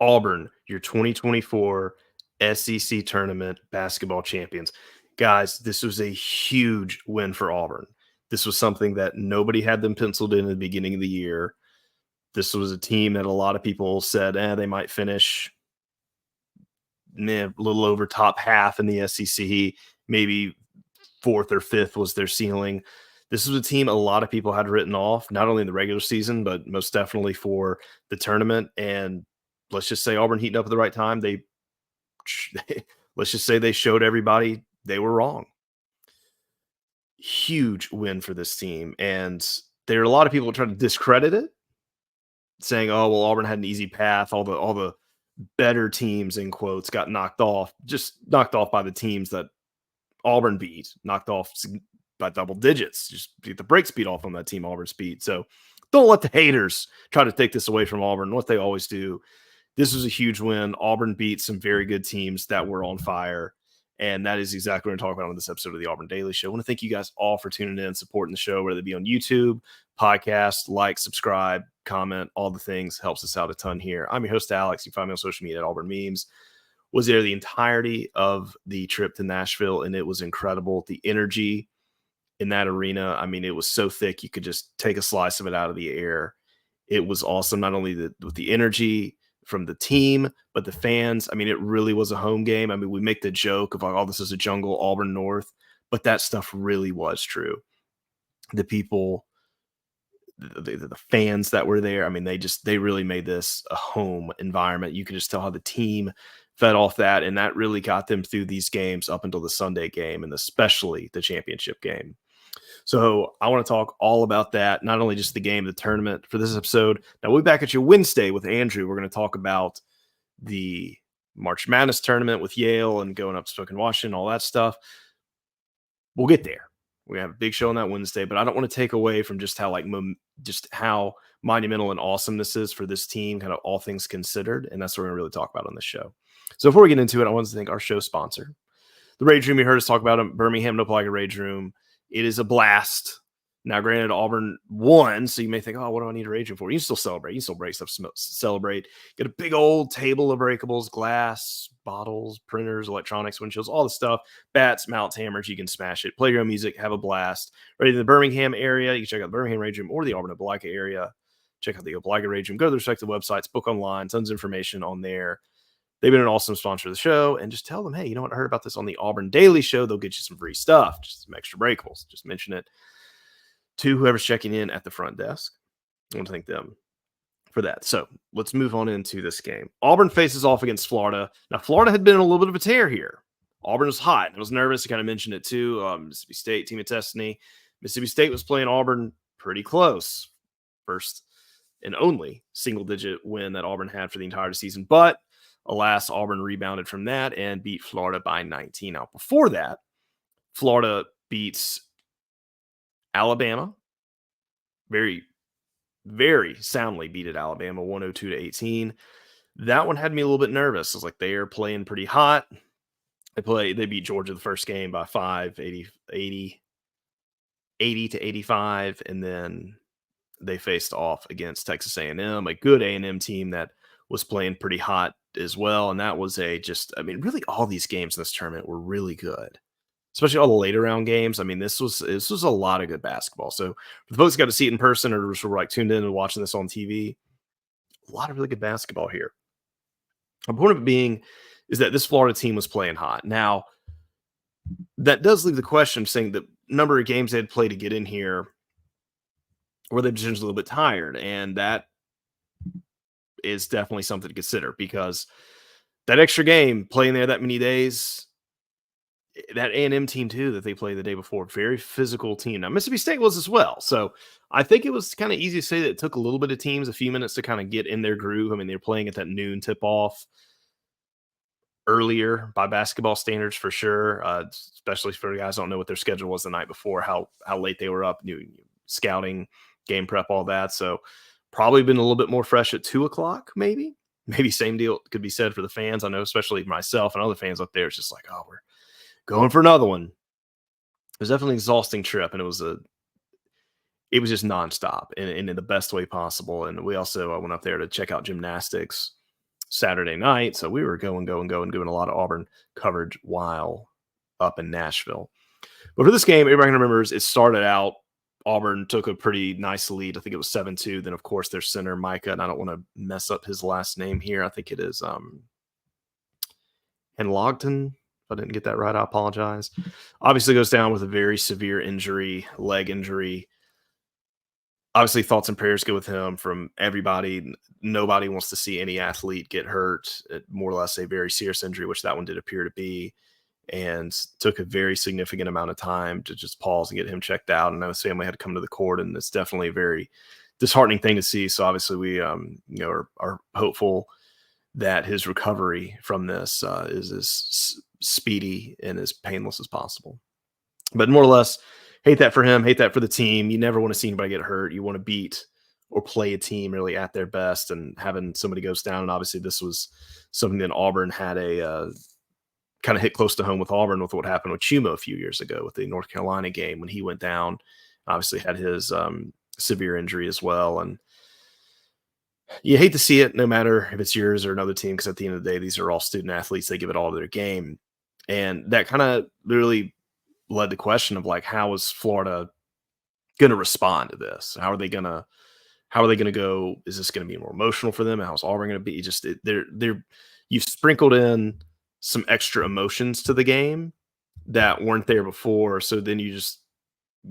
Auburn, your 2024 SEC tournament basketball champions. Guys, this was a huge win for Auburn. This was something that nobody had them penciled in at the beginning of the year. This was a team that a lot of people said, they might finish a little over top half in the SEC, maybe fourth or fifth was their ceiling. This was a team a lot of people had written off, not only in the regular season, but most definitely for the tournament. And let's just say Auburn heating up at the right time. Let's just say they showed everybody they were wrong. Huge win for this team. And there are a lot of people trying to discredit it, saying, oh, well, Auburn had an easy path. All the better teams, in quotes, got knocked off by the teams that Auburn beat, knocked off by double digits, just get the brakes beat off on that team Auburn's beat. So don't let the haters try to take this away from Auburn, what they always do. This was a huge win. Auburn beat some very good teams that were on fire. And that is exactly what we're talking about on this episode of the Auburn Daily Show. I want to thank you guys all for tuning in, supporting the show, whether it be on YouTube, podcast, like, subscribe, comment, all the things. Helps us out a ton here. I'm your host, Alex. You can find me on social media at Auburn Memes. Was there the entirety of the trip to Nashville, and it was incredible. The energy in that arena, I mean, it was so thick you could just take a slice of it out of the air. It was awesome, not only with the energy from the team, but the fans. I mean, it really was a home game. I mean, we make the joke of like, oh, this is a jungle, Auburn North, but that stuff really was true. The people, the fans that were there, I mean, they really made this a home environment. You could just tell how the team fed off that, and that really got them through these games up until the Sunday game, and especially the championship game. So I want to talk all about that, not only just the game, the tournament for this episode. Now we'll be back at you Wednesday with Andrew. We're going to talk about the March Madness tournament with Yale and going up to Spokane, Washington, all that stuff. We'll get there. We have a big show on that Wednesday, but I don't want to take away from just how monumental and awesome this is for this team, kind of all things considered. And that's what we're going to really talk about on this show. So before we get into it, I want to thank our show sponsor, the Rage Room. You heard us talk about it, Birmingham No Plaga Rage Room. It is a blast. Now, granted, Auburn won, so you may think, oh, what do I need a Rage Room for? You can still celebrate. You can still break stuff, celebrate. Get a big old table of breakables, glass, bottles, printers, electronics, windshields, all the stuff. Bats, mounts, hammers. You can smash it. Play your own music. Have a blast. Right in the Birmingham area, you can check out the Birmingham Rage Room or the Auburn Opelika area. Check out the Opelika Rage Room. Go to the respective websites. Book online. Tons of information on there. They've been an awesome sponsor of the show, and just tell them, hey, you know what? I heard about this on the Auburn Daily Show. They'll get you some free stuff, just some extra breakables. Just mention it to whoever's checking in at the front desk. I want to thank them for that. So let's move on into this game. Auburn faces off against Florida. Now, Florida had been in a little bit of a tear here. Auburn was hot. I was nervous. I kind of mentioned it too. Mississippi State, team of destiny. Mississippi State was playing Auburn pretty close. First and only single-digit win that Auburn had for the entire season. But alas, Auburn rebounded from that and beat Florida by 19. Now, before that, Florida beats Alabama. Very, very soundly beat at Alabama, 102-18. That one had me a little bit nervous. I was like, they are playing pretty hot. They beat Georgia the first game by 80-85, and then they faced off against Texas A&M, a good A&M team that was playing pretty hot as well. And that was really all these games in this tournament were really good, especially all the later round games. I mean, this was a lot of good basketball. So for the folks who got to see it in person or just were like tuned in and watching this on TV, a lot of really good basketball here. The point of it being is that this Florida team was playing hot. Now, that does leave the question saying the number of games they had played to get in here, were they just a little bit tired? And that is definitely something to consider, because that extra game playing there that many days, that A&M team too that they played the day before, very physical team. Now Mississippi State was as well. So I think it was kind of easy to say that it took a little bit of teams a few minutes to kind of get in their groove. I mean, they were playing at that noon tip off earlier by basketball standards for sure, especially for the guys who don't know what their schedule was the night before, how late they were up, scouting, game prep, all that. So probably been a little bit more fresh at 2:00, maybe same deal could be said for the fans. I know, especially myself and other fans up there, it's just like, oh, we're going for another one. It was definitely an exhausting trip, and it was just nonstop in the best way possible. And we also went up there to check out gymnastics. Saturday night. So we were going, doing a lot of Auburn coverage while up in Nashville. But for this game, everybody remembers it started out. Auburn took a pretty nice lead. I think it was 7-2. Then, of course, their center, Micah, and I don't want to mess up his last name here. I think it is Henlogton. If I didn't get that right, I apologize. Obviously goes down with a very severe injury, leg injury. Obviously, thoughts and prayers go with him from everybody. Nobody wants to see any athlete get hurt. More or less a very serious injury, which that one did appear to be, and took a very significant amount of time to just pause and get him checked out. And his family had to come to the court, and it's definitely a very disheartening thing to see. So obviously, we are hopeful that his recovery from this is as speedy and as painless as possible. But more or less, hate that for him, hate that for the team. You never want to see anybody get hurt. You want to beat or play a team really at their best, and having somebody goes down. And obviously this was something that Auburn had a kind of hit close to home with Auburn with what happened with Chumo a few years ago with the North Carolina game when he went down. Obviously had his severe injury as well. And you hate to see it, no matter if it's yours or another team, because at the end of the day, these are all student athletes. They give it all to their game. And that kind of really led the question of, like, how is Florida going to respond to this? How are they going to go? Is this going to be more emotional for them? How's Auburn going to be? Just you've sprinkled in some extra emotions to the game that weren't there before. So then you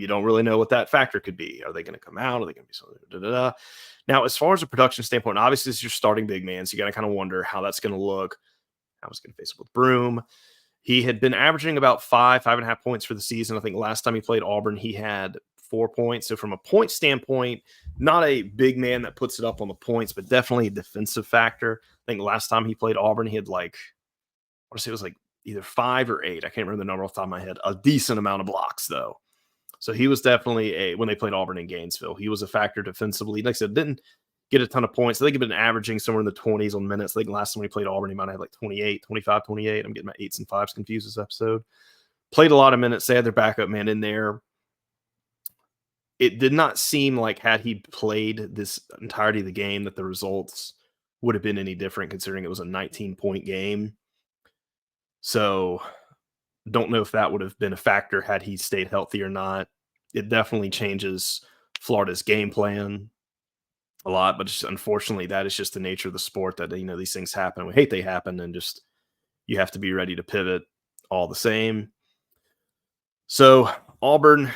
don't really know what that factor could be. Are they going to come out? Are they going to be something? Da, da, da. Now, as far as a production standpoint, obviously it's your starting big man, so you got to kind of wonder how that's going to look. How it's going to face up with Broome. He had been averaging about 5.5 points for the season. I think last time he played Auburn, he had 4 points. So from a point standpoint, not a big man that puts it up on the points, but definitely a defensive factor. I think last time he played Auburn, he had I want to say it was either 5 or 8. I can't remember the number off the top of my head. A decent amount of blocks, though. So he was definitely when they played Auburn in Gainesville, he was a factor defensively. Like I said, didn't get a ton of points. I think he'd been averaging somewhere in the 20s on minutes. I think last time we played Auburn, he might have 28, 25, 28. I'm getting my 8s and 5s confused this episode. Played a lot of minutes. They had their backup man in there. It did not seem like, had he played this entirety of the game, that the results would have been any different, considering it was a 19-point game. So don't know if that would have been a factor had he stayed healthy or not. It definitely changes Florida's game plan a lot, but just, unfortunately, that is just the nature of the sport, that these things happen. We hate they happen, and just you have to be ready to pivot all the same. So Auburn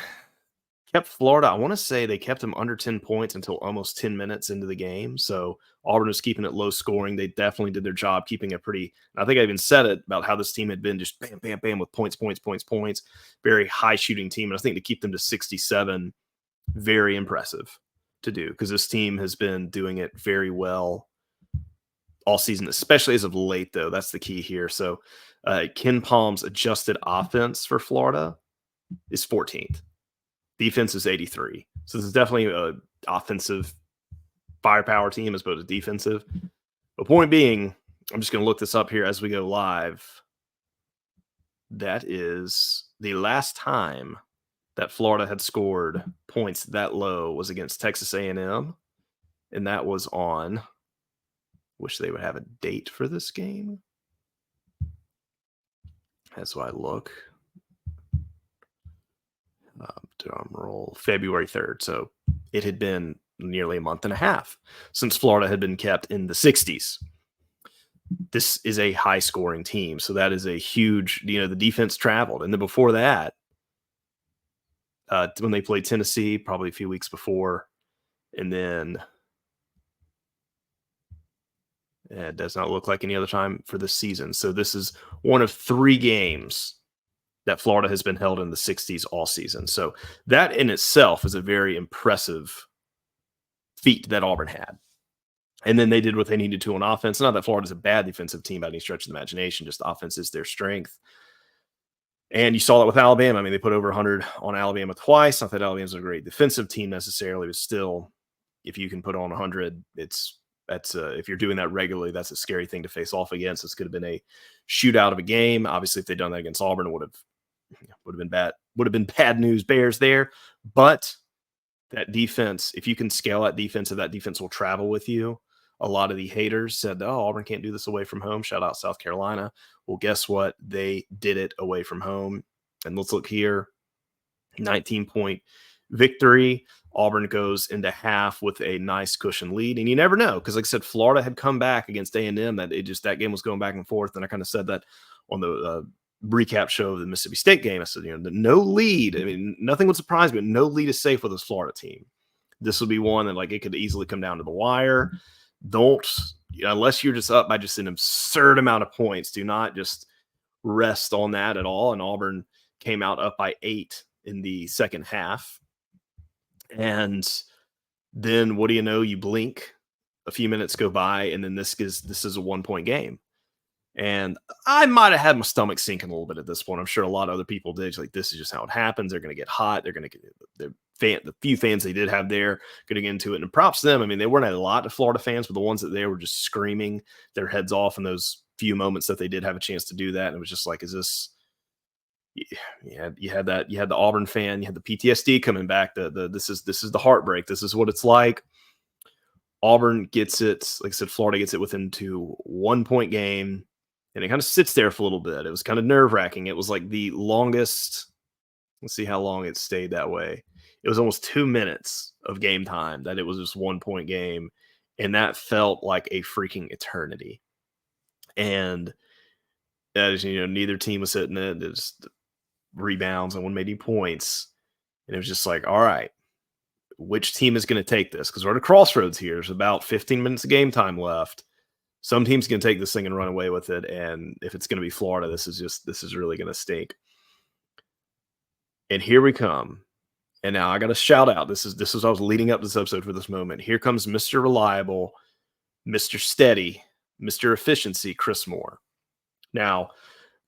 kept Florida. I want to say they kept them under 10 points until almost 10 minutes into the game. So Auburn was keeping it low scoring. They definitely did their job keeping it pretty. I think I even said it about how this team had been just bam, bam, bam with points. Very high shooting team. And I think to keep them to 67, very impressive to do, because this team has been doing it very well all season, especially as of late, though. That's the key here. So Ken Palm's adjusted offense for Florida is 14th. Defense is 83. So this is definitely an offensive firepower team as opposed to defensive. The point being, I'm just going to look this up here as we go live. That is the last time that Florida had scored points that low was against Texas A&M. And that was on, wish they would have a date for this game. That's why I look. Drum roll, February 3rd. So it had been nearly a month and a half since Florida had been kept in the 60s. This is a high scoring team. So that is a huge, the defense traveled. And then before that, when they played Tennessee, probably a few weeks before, and then it does not look like any other time for this season. So this is one of 3 games that Florida has been held in the 60s all season. So that in itself is a very impressive feat that Auburn had. And then they did what they needed to on offense. Not that Florida's a bad defensive team by any stretch of the imagination, just offense is their strength. And you saw that with Alabama. I mean, they put over 100 on Alabama twice. Not that Alabama's a great defensive team necessarily, but still, if you can put on 100, if you're doing that regularly, that's a scary thing to face off against. This could have been a shootout of a game. Obviously, if they'd done that against Auburn, it would have been bad. Would have been bad news bears there. But that defense, if you can scale that defense, if that defense will travel with you, A lot of the haters said, "Oh, Auburn can't do this away from home." Shout out South Carolina. Well, guess what? They did it away from home. And let's look here. 19-point victory. Auburn goes into half with a nice cushion lead, and you never know because, like I said, Florida had come back against A&M. That game was going back and forth, and I kind of said that on the recap show of the Mississippi State game. I said, no lead. I mean, nothing would surprise me, but no lead is safe with this Florida team. This would be one that like it could easily come down to the wire. Don't unless you're just up by just an absurd amount of points. Do not just rest on that at all. And Auburn came out up by 8 in the second half. And then what do you know? You blink, a few minutes go by, and then this is a 1-point game. And I might have had my stomach sinking a little bit at this point. I'm sure a lot of other people did. It's like, this is just how it happens. They're going to get hot. They're going to get the few fans they did have there going to get into it. And props to them. I mean, they weren't a lot of Florida fans, but the ones that they were just screaming their heads off in those few moments that they did have a chance to do that. And it was just like, is this? You had the Auburn fan, you had the PTSD coming back. This is the heartbreak. This is what it's like. Auburn gets it, like I said, Florida gets it within 1-point game, and it kind of sits there for a little bit. It was kind of nerve-wracking. It was like the longest. Let's see how long it stayed that way. It was almost 2 minutes of game time that it was just 1-point game, and that felt like a freaking eternity. And that is, neither team was hitting it. It's rebounds and one made any points. And it was just like, all right, which team is going to take this? Because we're at a crossroads here. There's about 15 minutes of game time left. Some team's going to take this thing and run away with it. And if it's going to be Florida, this is really going to stink. And here we come. And now I got to shout out. This is I was leading up to this episode for this moment. Here comes Mr. Reliable, Mr. Steady, Mr. Efficiency, Chris Moore. Now,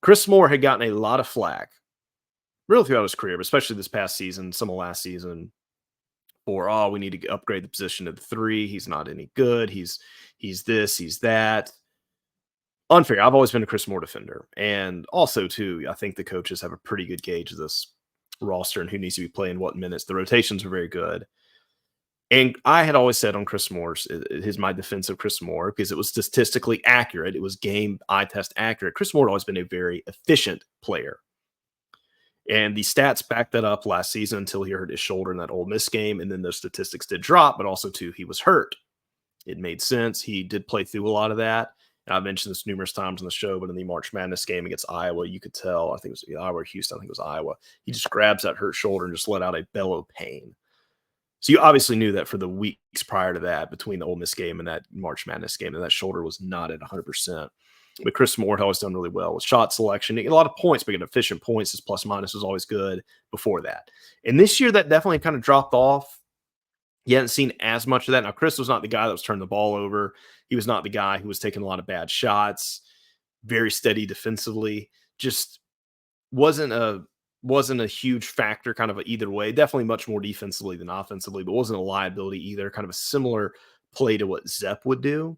Chris Moore had gotten a lot of flack really throughout his career, but especially this past season, some of last season, for, we need to upgrade the position to the 3. He's not any good. He's this, he's that. Unfair. I've always been a Chris Moore defender. And also, too, I think the coaches have a pretty good gauge of this roster and who needs to be playing what minutes. The rotations are very good. And I had always said on Chris Moore's, my defense of Chris Moore, because it was statistically accurate. It was game eye test accurate. Chris Moore had always been a very efficient player. And the stats backed that up last season until he hurt his shoulder in that Ole Miss game. And then those statistics did drop, but also, too, he was hurt. It made sense. He did play through a lot of that. And I've mentioned this numerous times on the show, but in the March Madness game against Iowa, you could tell, I think it was Iowa or Houston, I think it was Iowa, he just grabs that hurt shoulder and just let out a bellow pain. So you obviously knew that for the weeks prior to that, between the Ole Miss game and that March Madness game, and that shoulder was not at 100%. But Chris Moore had always done really well with shot selection. He get a lot of points, but getting efficient points. His plus minus was always good before that. And this year, that definitely kind of dropped off. You hadn't seen as much of that. Now, Chris was not the guy that was turning the ball over. He was not the guy who was taking a lot of bad shots. Very steady defensively. Just wasn't a huge factor kind of either way. Definitely much more defensively than offensively, but wasn't a liability either. Kind of a similar play to what Zepp would do.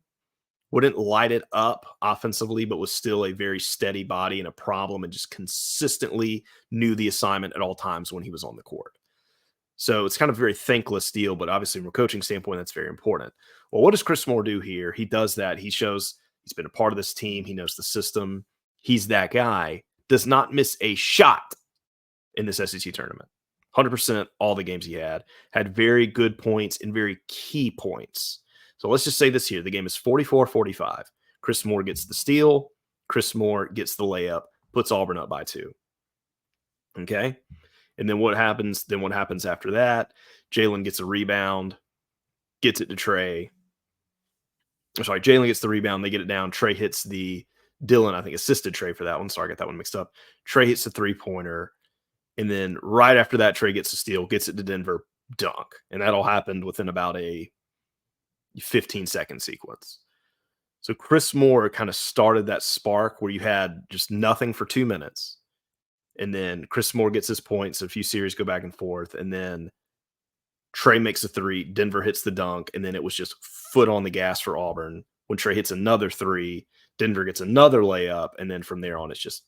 Wouldn't light it up offensively, but was still a very steady body and a problem, and just consistently knew the assignment at all times when he was on the court. So it's kind of a very thankless deal, but obviously from a coaching standpoint, that's very important. Well, what does Chris Moore do here? He does that. He shows he's been a part of this team. He knows the system. He's that guy. Does not miss a shot in this SEC tournament. 100% all the games he had very good points and very key points. So let's just say this here. The game is 44-45. Chris Moore gets the steal. Chris Moore gets the layup, puts Auburn up by 2. Okay? And then what happens? Then what happens after that? Jalen gets a rebound, gets it to Trey. Sorry, Jalen gets the rebound. They get it down. Trey hits Dylan, I think, assisted Trey for that one. Sorry, I got that one mixed up. Trey hits the 3-pointer. And then right after that, Trey gets a steal, gets it to Denver, dunk. And that all happened within about a 15-second sequence. So Chris Moore kind of started that spark where you had just nothing for 2 minutes. And then Chris Moore gets his points. A few series go back and forth. And then Trey makes a 3. Denver hits the dunk. And then it was just foot on the gas for Auburn. When Trey hits another 3, Denver gets another layup. And then from there on, it's just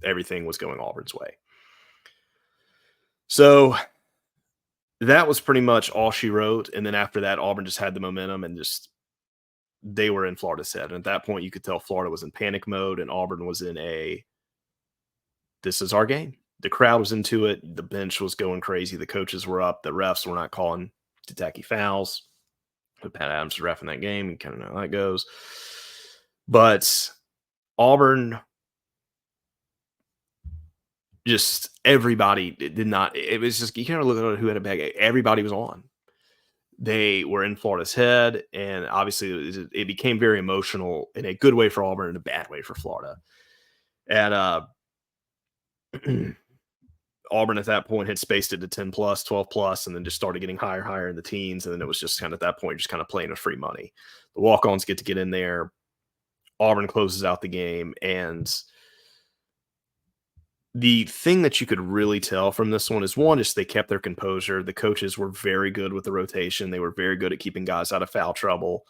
everything was going Auburn's way. So that was pretty much all she wrote. And then after that, Auburn just had the momentum and just they were in Florida's head. And at that point, you could tell Florida was in panic mode and Auburn was in a this is our game. The crowd was into it. The bench was going crazy. The coaches were up. The refs were not calling tacky fouls. But Pat Adams was reffing that game. You kind of know how that goes. But Auburn, just everybody did not. It was just, you kind of look at who had a bag. Everybody was on. They were in Florida's head. And obviously, it became very emotional in a good way for Auburn and a bad way for Florida. And Auburn at that point had spaced it to 10 plus, 12 plus, and then just started getting higher in the teens. And then it was just kind of at that point, just kind of playing with free money. The walk-ons get to get in there. Auburn closes out the game. And the thing that you could really tell from this one is, one, is they kept their composure. The coaches were very good with the rotation. They were very good at keeping guys out of foul trouble.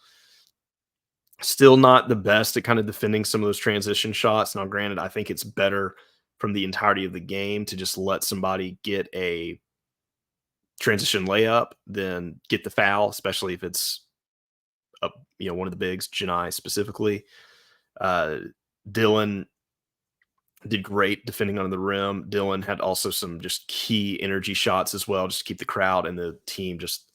Still not the best at kind of defending some of those transition shots. Now, granted, I think it's better from the entirety of the game to just let somebody get a transition layup than get the foul, especially if it's one of the bigs, Janai specifically. Dylan did great defending under the rim. Dylan had also some just key energy shots as well, just to keep the crowd and the team just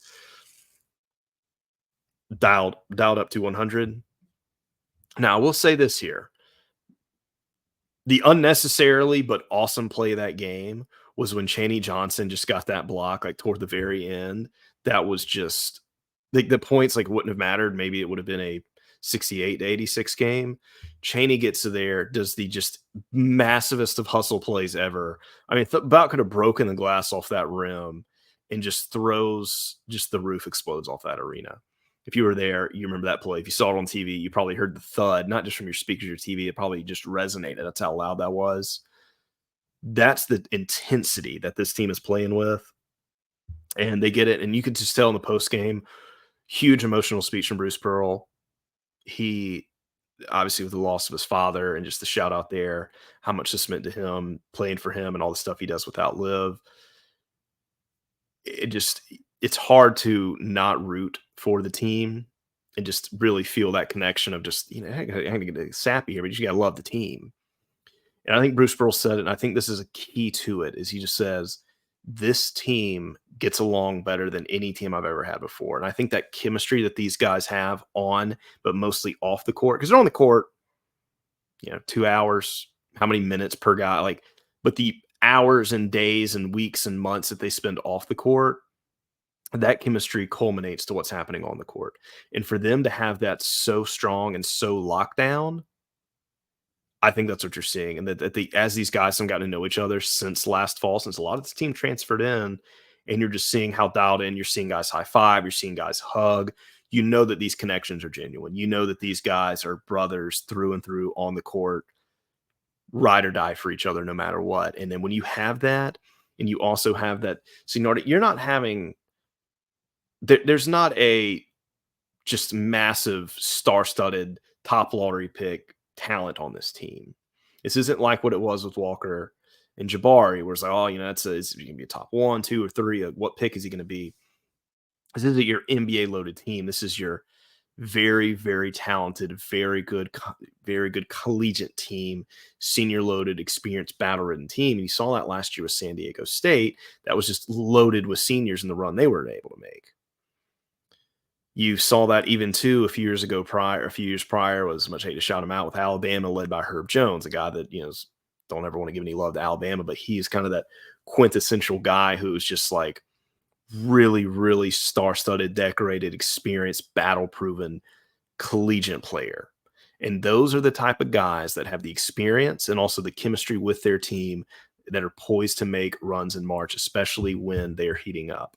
dialed up to 100. Now, I will say this here. The unnecessarily but awesome play of that game was when Chaney Johnson just got that block like toward the very end. That was just the points like wouldn't have mattered. Maybe it would have been a 68-86 game. Chaney gets to there, does the just massivest of hustle plays ever. I mean, about could have broken the glass off that rim and just throws, just the roof explodes off that arena. If you were there, you remember that play. If you saw it on TV, you probably heard the thud, not just from your speakers or TV. It probably just resonated. That's how loud that was. That's the intensity that this team is playing with. And they get it. And you could just tell in the post game, huge emotional speech from Bruce Pearl. He, obviously with the loss of his father and just the shout out there, how much this meant to him, playing for him and all the stuff he does without Liv. It's hard to not root for the team and just really feel that connection of just, I can get sappy here, but you got to love the team. And I think Bruce Pearl said it, and I think this is a key to it, is he just says, this team gets along better than any team I've ever had before. And I think that chemistry that these guys have on, but mostly off the court, because they're on the court, 2 hours, how many minutes per guy, but the hours and days and weeks and months that they spend off the court, that chemistry culminates to what's happening on the court. And for them to have that so strong and so locked down, I think that's what you're seeing. And that as these guys have gotten to know each other since last fall, since a lot of this team transferred in, and you're just seeing how dialed in, you're seeing guys high five, you're seeing guys hug, you know that these connections are genuine. You know that these guys are brothers through and through on the court, ride or die for each other no matter what. And then when you have that, and you also have that seniority, you're not having, there's not a just massive star-studded top lottery pick talent on this team. This isn't like what it was with Walker and Jabari, where it's like, it's going to be a top 1, 2, or 3. What pick is he going to be? This isn't your NBA loaded team. This is your very, very talented, very good collegiate team, senior loaded, experienced, battle ridden team. And you saw that last year with San Diego State. That was just loaded with seniors in the run they were able to make. You saw that even too a few years prior was, much hate to shout him out, with Alabama led by Herb Jones, a guy that, don't ever want to give any love to Alabama, but he is kind of that quintessential guy who's just like really, really star-studded, decorated, experienced, battle-proven collegiate player. And those are the type of guys that have the experience and also the chemistry with their team that are poised to make runs in March, especially when they are heating up.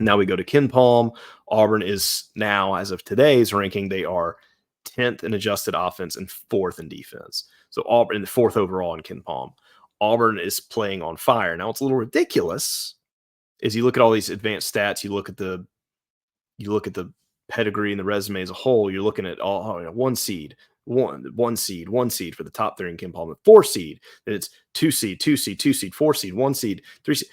Now we go to Ken Palm. Auburn is now, as of today's ranking, they are 10th in adjusted offense and 4th in defense. So Auburn, in the 4th overall in Ken Palm. Auburn is playing on fire. Now it's a little ridiculous as you look at all these advanced stats. You look at the pedigree and the resume as a whole. You're looking at all 1 seed, one seed for the top 3 in Ken Palm, 4 seed. Then it's 2 seed, 4 seed, 1 seed, 3 seed.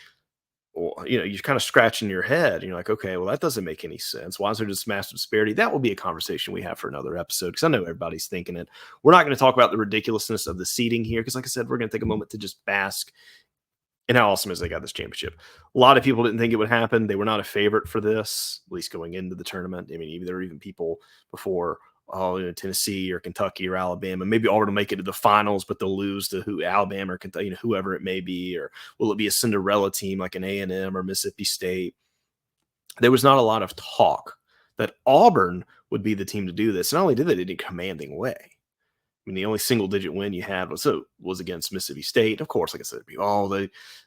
Or, you're kind of scratching your head and you're like, okay, well, that doesn't make any sense. Why is there this massive disparity? That will be a conversation we have for another episode because I know everybody's thinking it. We're not going to talk about the ridiculousness of the seating here because, like I said, we're going to take a moment to just bask in how awesome is they got this championship. A lot of people didn't think it would happen. They were not a favorite for this, at least going into the tournament. I mean, even there were even people before, Tennessee or Kentucky or Alabama. Maybe Auburn will make it to the finals, but they'll lose to Alabama or Kentucky, whoever it may be. Or will it be a Cinderella team like an A&M or Mississippi State? There was not a lot of talk that Auburn would be the team to do this. Not only did they in a commanding way. I mean, the only single-digit win you had was against Mississippi State. Of course, like I said,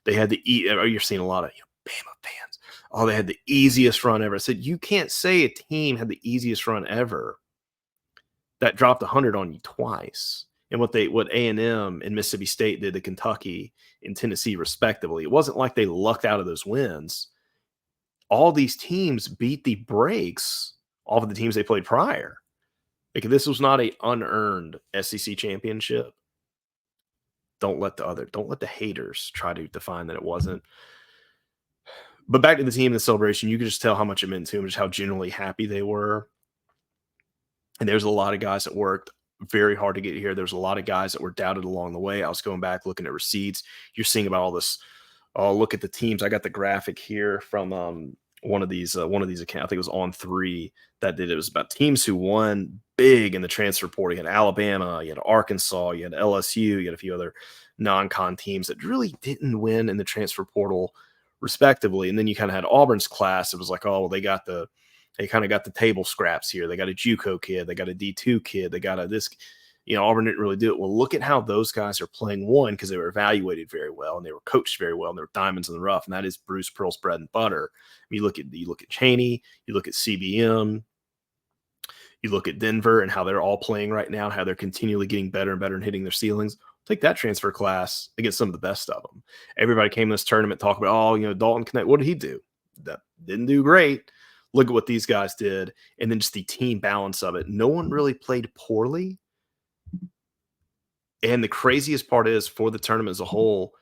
they had you're seeing a lot of Bama fans. Oh, they had the easiest run ever. I said you can't say a team had the easiest run ever that dropped 100 on you twice. And what A&M and Mississippi State did to Kentucky and Tennessee, respectively, it wasn't like they lucked out of those wins. All these teams beat the brakes off of the teams they played prior. Like, this was not a unearned SEC championship. Don't let the haters try to define that it wasn't. But back to the team and the celebration, you could just tell how much it meant to them, just how genuinely happy they were. And there's a lot of guys that worked very hard to get here. There's a lot of guys that were doubted along the way. I was going back looking at receipts. You're seeing about all this. Oh, look at the teams. I got the graphic here from one of these accounts. I think it was On3 that did it. It was about teams who won big in the transfer portal. You had Alabama, you had Arkansas, you had LSU, you had a few other non-con teams that really didn't win in the transfer portal, respectively. And then you kind of had Auburn's class. It was like, oh, well, they kind of got the table scraps here. They got a JUCO kid, they got a D2 kid, they got Auburn didn't really do it. Well, look at how those guys are playing, one, because they were evaluated very well and they were coached very well and they were diamonds in the rough, and that is Bruce Pearl's bread and butter. You look at Cheney, you look at CBM, you look at Denver and how they're all playing right now, how they're continually getting better and better and hitting their ceilings. Take that transfer class against some of the best of them. Everybody came to this tournament talking about, Dalton Connect. What did he do? That didn't do great. Look at what these guys did. And then just the team balance of it. No one really played poorly. And the craziest part is, for the tournament as a whole,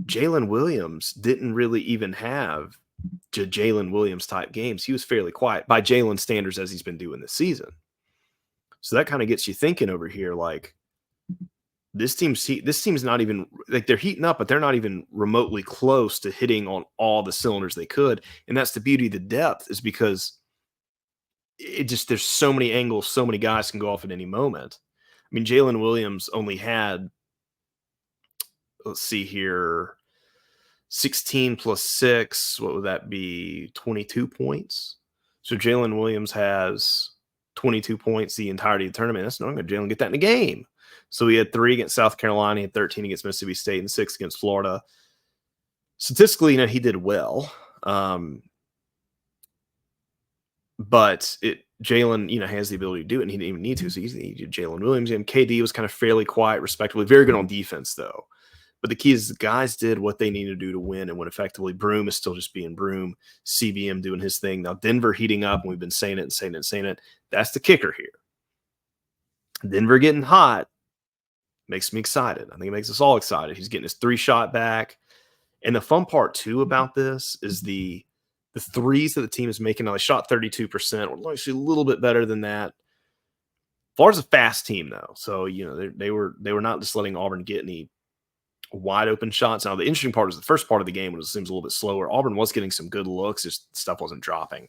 Jalen Williams didn't really even have Jalen Williams type games. He was fairly quiet by Jalen standards, as he's been doing this season. So that kind of gets you thinking over here, like, this team's not even, like, they're heating up, but they're not even remotely close to hitting on all the cylinders they could. And that's the beauty of the depth, is because there's so many angles, so many guys can go off at any moment. I mean, Jalen Williams only had, let's see here, 16 plus 6. What would that be? 22 points. So Jalen Williams has 22 points the entirety of the tournament. That's not going to Jalen get that in a game. So he had 3 against South Carolina, he had 13 against Mississippi State, and 6 against Florida. Statistically, he did well. But Jalen, has the ability to do it, and he didn't even need to. So he did Jalen Williams. And KD was kind of fairly quiet, respectively. Very good on defense, though. But the key is the guys did what they needed to do to win and win effectively. Broome is still just being Broome. CBM doing his thing. Now, Denver heating up, and we've been saying it. That's the kicker here. Denver getting hot makes me excited. I think it makes us all excited. He's getting his 3-shot back. And the fun part, too, about this is the threes that the team is making. Now, they shot 32%, or actually a little bit better than that. Florida's a fast team, though. So, they were not just letting Auburn get any wide open shots. Now, the interesting part is the first part of the game when it seems a little bit slower. Auburn was getting some good looks, just stuff wasn't dropping.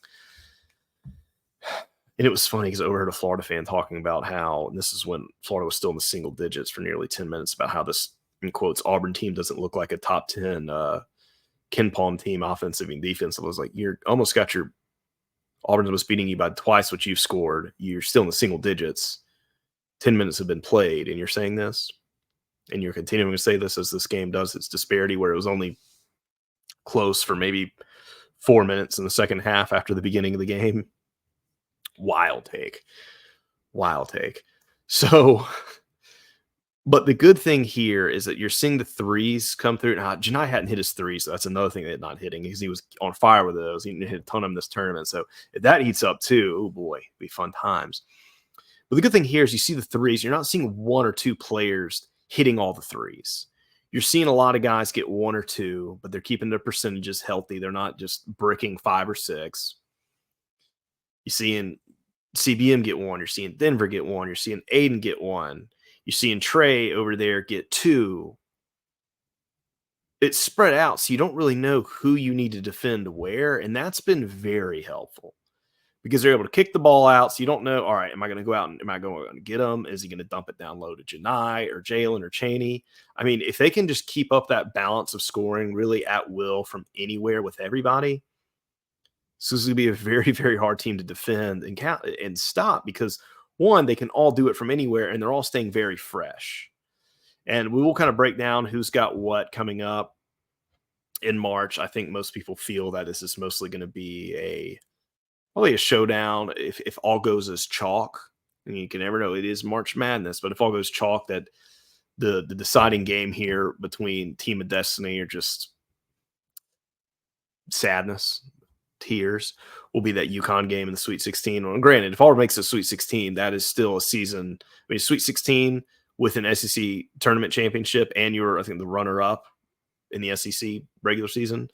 And it was funny because I overheard a Florida fan talking about how, and this is when Florida was still in the single digits for nearly 10 minutes, about how this, in quotes, Auburn team doesn't look like a top 10 Ken Palm team, offensive and defensive. I was like, you're almost got Auburn was beating you by twice what you've scored. You're still in the single digits. 10 minutes have been played, and you're saying this? And you're continuing to say this as this game does its disparity, where it was only close for maybe 4 minutes in the second half after the beginning of the game. Wild take. So, but the good thing here is that you're seeing the threes come through. Now, Janai hadn't hit his threes, so that's another thing that not hitting, because he was on fire with those. He hit a ton of them this tournament. So if that heats up too, oh boy, it'll be fun times. But the good thing here is you see the threes. You're not seeing 1 or 2 players hitting all the threes. You're seeing a lot of guys get 1 or 2, but they're keeping their percentages healthy. They're not just bricking 5 or 6. You're seeing CBM get 1. You're seeing Denver get 1. You're seeing Aiden get 1. You're seeing Trey over there get 2. It's spread out, so you don't really know who you need to defend where, and that's been very helpful because they're able to kick the ball out, so you don't know, all right, am I going to go out and am I going to get him? Is he going to dump it down low to Janai or Jalen or Cheney? I mean, if they can just keep up that balance of scoring really at will from anywhere with everybody, so this is going to be a very, very hard team to defend and count and stop because, one, they can all do it from anywhere, and they're all staying very fresh. And we will kind of break down who's got what coming up in March. I think most people feel that this is mostly going to be probably a showdown if all goes as chalk. And you can never know. It is March Madness, but if all goes chalk, that the deciding game here between Team of Destiny or just sadness, tears, will be that UConn game in the Sweet 16. Well, granted, if Auburn makes a Sweet 16, that is still a season. I mean, Sweet 16 with an SEC tournament championship, and you're, I think, the runner-up in the SEC regular season.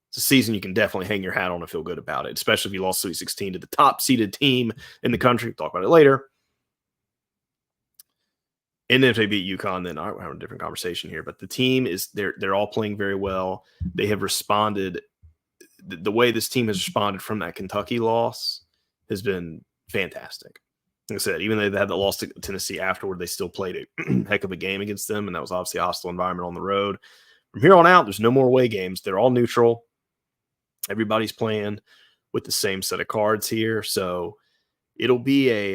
It's a season you can definitely hang your hat on and feel good about it, especially if you lost Sweet 16 to the top-seeded team in the country. We'll talk about it later. And then if they beat UConn, then we're having a different conversation here. But the team is they're all playing very well. They have responded. The way this team has responded from that Kentucky loss has been fantastic. Like I said, even though they had the loss to Tennessee afterward, they still played a heck of a game against them, and that was obviously a hostile environment on the road. From here on out, there's no more away games. They're all neutral. Everybody's playing with the same set of cards here, so it'll be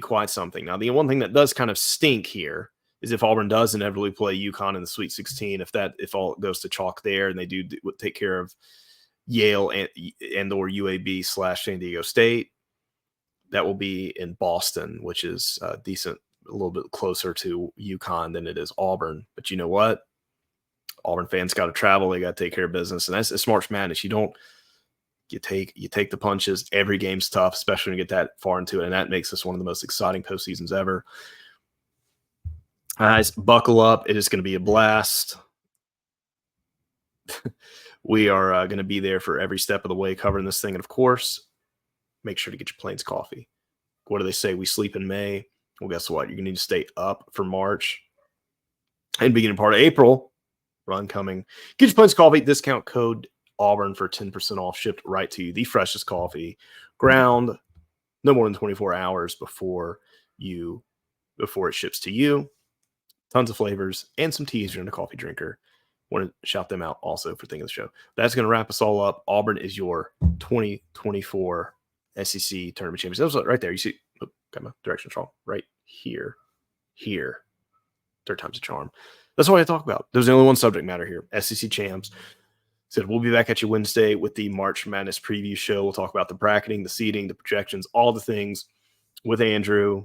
quite something. Now, the one thing that does kind of stink here is if Auburn does inevitably play UConn in the Sweet 16, if all goes to chalk there and they do take care of Yale and or UAB / San Diego State, that will be in Boston, which is decent, a little bit closer to UConn than it is Auburn. But you know what? Auburn fans got to travel. They got to take care of business, and it's March Madness. You take the punches. Every game's tough, especially when you get that far into it, and that makes this one of the most exciting postseasons ever. Guys, buckle up. It is going to be a blast. We are going to be there for every step of the way covering this thing. And, of course, make sure to get your Plains coffee. What do they say? We sleep in May. Well, guess what? You're going to need to stay up for March and beginning part of April. Run coming. Get your Plains coffee. Discount code Auburn for 10% off, shipped right to you. The freshest coffee, ground no more than 24 hours before it ships to you. Tons of flavors and some teas. You're in a coffee drinker. Want to shout them out also for thinking of the show. That's going to wrap us all up. Auburn is your 2024 SEC tournament champions. That was right there. You see, got my directions wrong. Right here. Third time's a charm. That's what I talk about. There's only one subject matter here. SEC champs. Said we'll be back at you Wednesday with the March Madness preview show. We'll talk about the bracketing, the seeding, the projections, all the things with Andrew.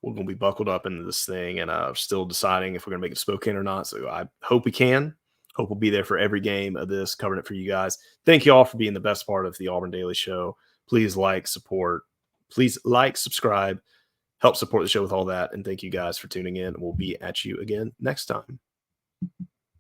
We're going to be buckled up into this thing and still deciding if we're going to make it to Spokane or not. So I hope we can. Hope we'll be there for every game of this, covering it for you guys. Thank you all for being the best part of the Auburn Daily Show. Please subscribe, help support the show with all that. And thank you guys for tuning in. We'll be at you again next time.